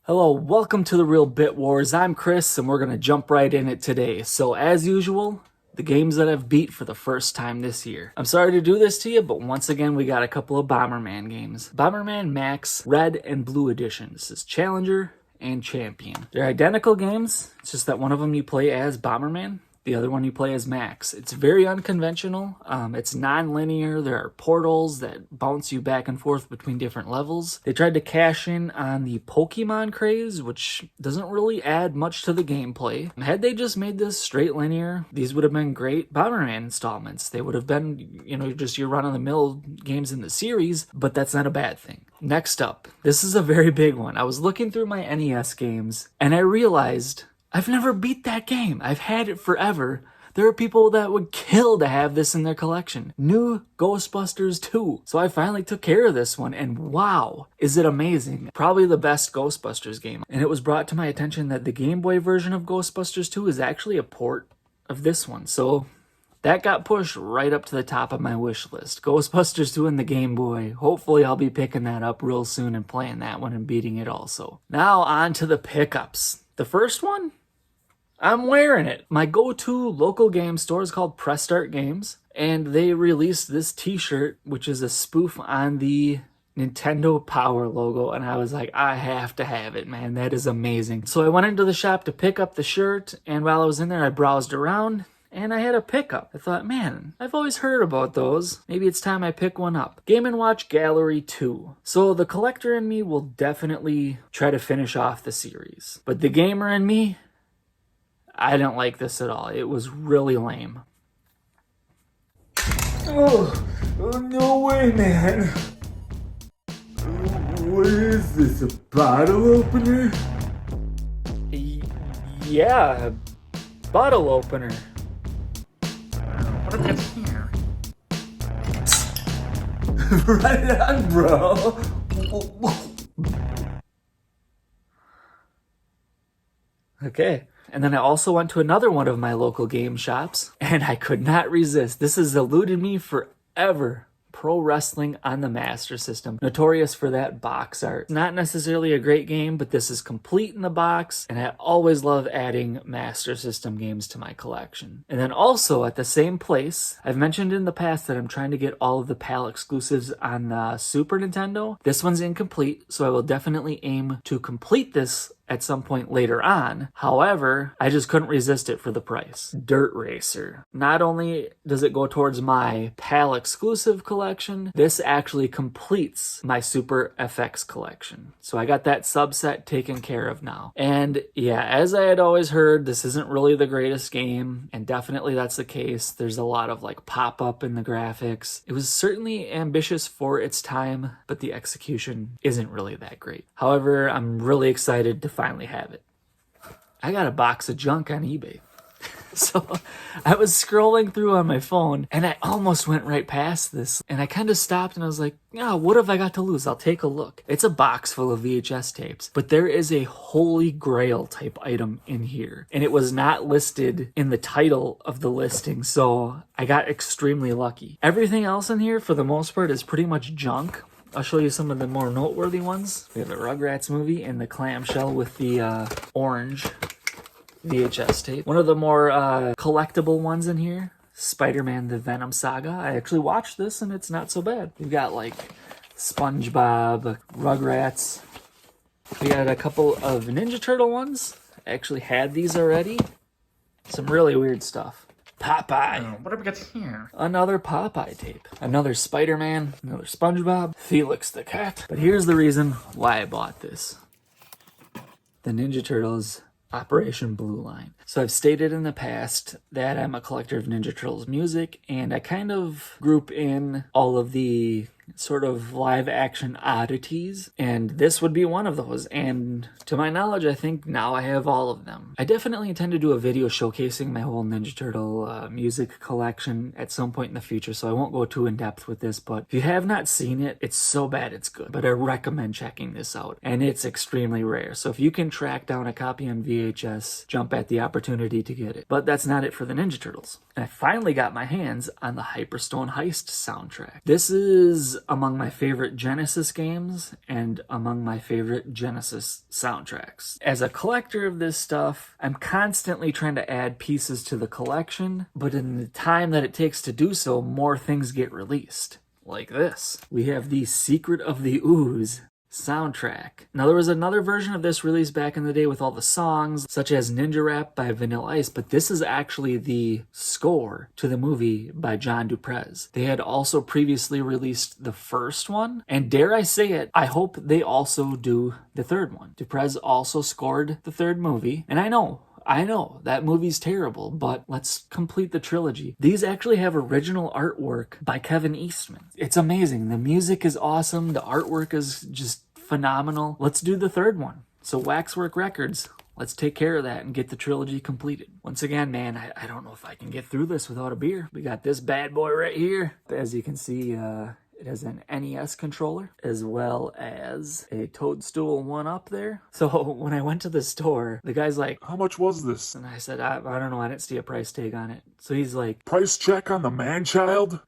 Hello, welcome to the Real Bit Wars. I'm Chris, and we're going to jump right in it today. So, as usual, the games that I've beat for the first time this year. I'm sorry to do this to you, but once again, we got a couple of Bomberman games. Bomberman Max Red and Blue Edition. This is Challenger and Champion. They're identical games, it's just that one of them you play as Bomberman, the other one you play as Max. It's very unconventional. It's non-linear. There are portals that bounce you back and forth between different levels. They tried to cash in on the Pokemon craze, which doesn't really add much to the gameplay. Had they just made this straight linear, these would have been great Bomberman installments. They would have been, just your run-of-the-mill games in the series, but that's not a bad thing. Next up, this is a very big one. I was looking through my NES games, and I realized I've never beat that game. I've had it forever. There are people that would kill to have this in their collection. New Ghostbusters 2. So I finally took care of this one, and wow, is it amazing. Probably the best Ghostbusters game. And it was brought to my attention that the Game Boy version of Ghostbusters 2 is actually a port of this one. So that got pushed right up to the top of my wish list. Ghostbusters 2 and the Game Boy. Hopefully I'll be picking that up real soon and playing that one and beating it also. Now on to the pickups. The first one? I'm wearing it. My go-to local game store is called Press Start Games, and they released this t-shirt, which is a spoof on the Nintendo Power logo, and I was like, I have to have it, man. That is amazing. So I went into the shop to pick up the shirt, and while I was in there, I browsed around, and I had a pickup. I thought, man, I've always heard about those. Maybe it's time I pick one up. Game & Watch Gallery 2. So the collector in me will definitely try to finish off the series, but the gamer in me, I didn't like this at all. It was really lame. Oh, no way, man. What is this, a bottle opener? Yeah, a bottle opener. What is it here? Right on, bro. Okay. And then I also went to another one of my local game shops, and I could not resist. This has eluded me forever. Pro Wrestling on the Master System. Notorious for that box art. Not necessarily a great game, but this is complete in the box, and I always love adding Master System games to my collection. And then also at the same place, I've mentioned in the past that I'm trying to get all of the PAL exclusives on the Super Nintendo. This one's incomplete, so I will definitely aim to complete this at some point later on. However, I just couldn't resist it for the price. Dirt Racer. Not only does it go towards my PAL exclusive collection, this actually completes my Super FX collection. So I got that subset taken care of now. And yeah, as I had always heard, this isn't really the greatest game, and definitely that's the case. There's a lot of like pop-up in the graphics. It was certainly ambitious for its time, but the execution isn't really that great. However, I'm really excited to finally have it. I got a box of junk on eBay. So I was scrolling through on my phone, and I almost went right past this, and I kind of stopped and I was like, oh, what have I got to lose? I'll take a look. It's a box full of VHS tapes, but there is a holy grail type item in here, and it was not listed in the title of the listing, so I got extremely lucky. Everything else in here, for the most part, is pretty much junk. I'll show you some of the more noteworthy ones. We have a Rugrats movie and the clamshell with the orange VHS tape. One of the more collectible ones in here, Spider-Man The Venom Saga. I actually watched this and it's not so bad. We've got like SpongeBob, Rugrats. We got a couple of Ninja Turtle ones. I actually had these already. Some really weird stuff. Popeye. What have we got here? Another Popeye tape. Another Spider-Man. Another SpongeBob. Felix the Cat. But here's the reason why I bought this. The Ninja Turtles Operation Blue Line. So I've stated in the past that I'm a collector of Ninja Turtles music, and I kind of group in all of the sort of live action oddities, and this would be one of those. And to my knowledge, I think now I have all of them. I definitely intend to do a video showcasing my whole Ninja Turtle music collection at some point in the future, so I won't go too in depth with this, but if you have not seen it, it's so bad it's good. But I recommend checking this out, and it's extremely rare. So if you can track down a copy on VHS, jump at the opportunity to get it. But that's not it for the Ninja Turtles. And I finally got my hands on the Hyperstone Heist soundtrack. This is among my favorite Genesis games and among my favorite Genesis soundtracks. As a collector of this stuff, I'm constantly trying to add pieces to the collection, but in the time that it takes to do so, more things get released. Like this. We have the Secret of the Ooze soundtrack. Now, there was another version of this released back in the day with all the songs, such as Ninja Rap by Vanilla Ice, but this is actually the score to the movie by John Duprez. They had also previously released the first one, and dare I say it, I hope they also do the third one. Duprez also scored the third movie, and I know, that movie's terrible, but let's complete the trilogy. These actually have original artwork by Kevin Eastman. It's amazing. The music is awesome. The artwork is just phenomenal. Let's do the third one. So Waxwork Records, let's take care of that and get the trilogy completed. Once again, man, I don't know if I can get through this without a beer. We got this bad boy right here. As you can see, it has an NES controller as well as a Toadstool 1-up there. So when I went to the store, the guy's like, "How much was this?" and I said, I don't know, I didn't see a price tag on it. So he's like, "Price check on the man-child?"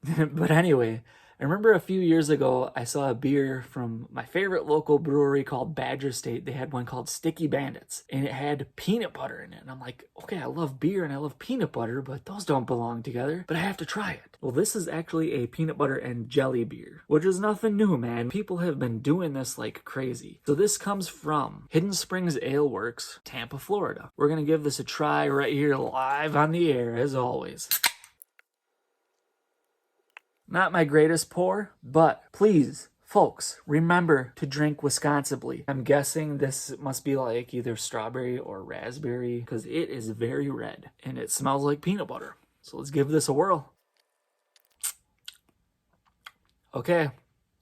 but anyway, I remember a few years ago, I saw a beer from my favorite local brewery called Badger State. They had one called Sticky Bandits, and it had peanut butter in it. And I'm like, okay, I love beer and I love peanut butter, but those don't belong together. But I have to try it. Well, this is actually a peanut butter and jelly beer, which is nothing new, man. People have been doing this like crazy. So this comes from Hidden Springs Ale Works, Tampa, Florida. We're going to give this a try right here live on the air, as always. Not my greatest pour, but please, folks, remember to drink Wisconsibly. I'm guessing this must be like either strawberry or raspberry because it is very red and it smells like peanut butter. So let's give this a whirl. Okay,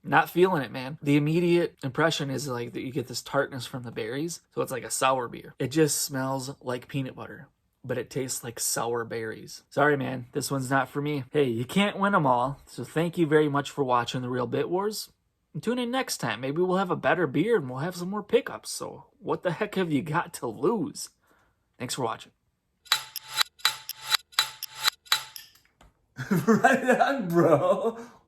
not feeling it, man. The immediate impression is like that you get this tartness from the berries. So it's like a sour beer. It just smells like peanut butter, but it tastes like sour berries. Sorry, man, this one's not for me. Hey, you can't win them all, so thank you very much for watching The Real Bit Wars. And tune in next time. Maybe we'll have a better beer and we'll have some more pickups, so what the heck have you got to lose? Thanks for watching. Right on, bro.